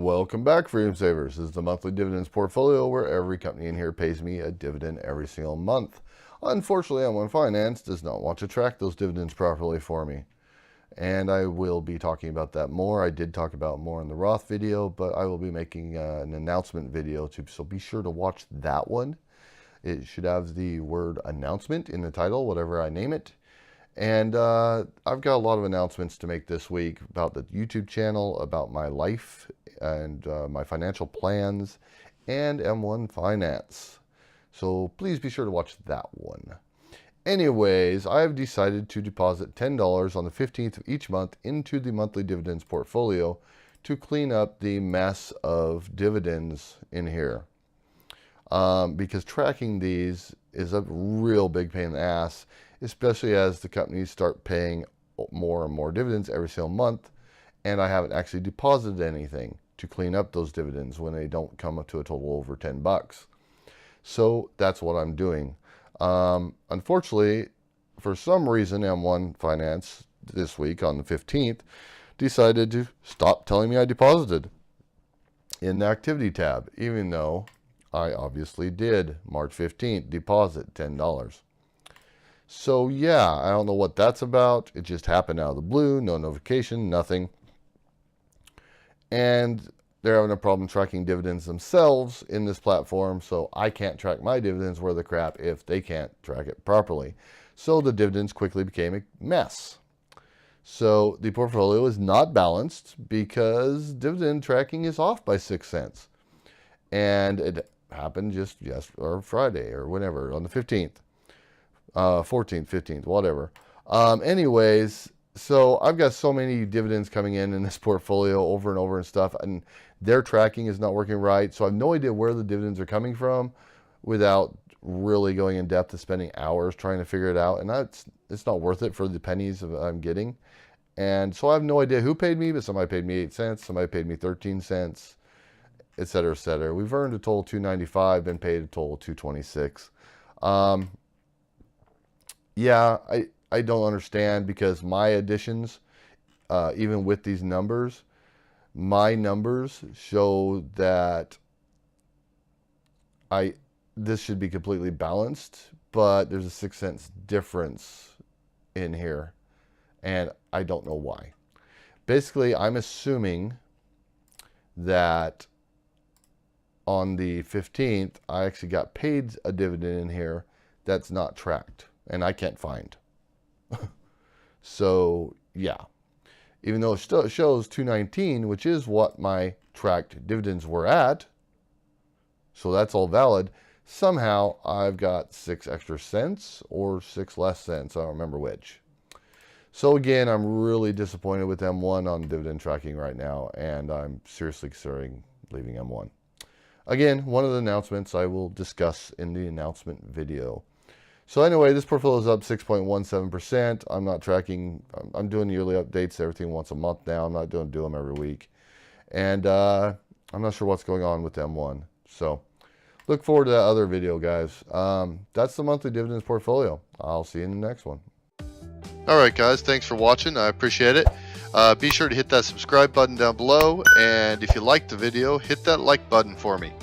Welcome back, Freedom Savers. This is the monthly dividends portfolio where every company in here pays me a dividend every single month. Unfortunately, M1 Finance does not want to track those dividends properly for me. And I will be talking about that more. I did talk about more in the Roth video, but I will be making an announcement video too, so be sure to watch that one. It should have the word announcement in the title, whatever I name it. And I've got a lot of announcements to make this week about the YouTube channel, about my life and my financial plans, and M1 Finance. So please be sure to watch that one. Anyways, I've decided to deposit $10 on the 15th of each month into the monthly dividends portfolio to clean up the mess of dividends in here. Because tracking these is a real big pain in the ass, especially as the companies start paying more and more dividends every single month, and I haven't actually deposited anything to clean up those dividends when they don't come up to a total over 10 bucks. So that's what I'm doing. Unfortunately, for some reason, M1 Finance this week on the 15th decided to stop telling me I deposited in the activity tab, even though I obviously did March 15th deposit $10. So yeah, I don't know what that's about. It just happened out of the blue, no notification, nothing. And they're having a problem tracking dividends themselves in this platform, so I can't track my dividends worth of crap if they can't track it properly. So the dividends quickly became a mess. So the portfolio is not balanced because dividend tracking is off by 6 cents. And it happened just or Friday or whenever on the 15th, 14th, 15th, whatever. Anyways, so I've got so many dividends coming in this portfolio over and over and stuff, and their tracking is not working right. So I have no idea where the dividends are coming from without really going in depth and spending hours trying to figure it out. And it's not worth it for the pennies I'm getting. And so I have no idea who paid me, but somebody paid me 8 cents, somebody paid me 13 cents, et cetera, et cetera. We've earned a total $2.95, been paid a total $2.26. Yeah, I don't understand, because my additions, even with these numbers, my numbers show that this should be completely balanced, but there's a 6 cents difference in here, and I don't know why. Basically, I'm assuming that on the 15th, I actually got paid a dividend in here that's not tracked, and I can't find. So yeah, even though it still shows 219, which is what my tracked dividends were at, so that's all valid, somehow I've got 6 extra cents or 6 less cents, I don't remember which. So again, I'm really disappointed with M1 on dividend tracking right now, and I'm seriously considering leaving M1. Again, one of the announcements I will discuss in the announcement video. So anyway, this portfolio is up 6.17%. I'm not tracking, I'm doing yearly updates, everything once a month now. I'm not doing them every week. And I'm not sure what's going on with M1. So look forward to that other video, guys. That's the monthly dividends portfolio. I'll see you in the next one. All right, guys, thanks for watching. I appreciate it. Be sure to hit that subscribe button down below. And if you liked the video, hit that like button for me.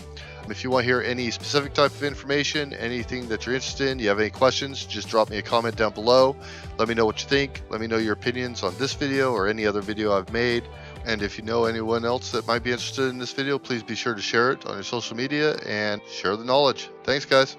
If you want to hear any specific type of information, anything that you're interested in, you have any questions, just drop me a comment down below. Let me know what you think. Let me know your opinions on this video or any other video I've made. And if you know anyone else that might be interested in this video, please be sure to share it on your social media and share the knowledge. Thanks, guys.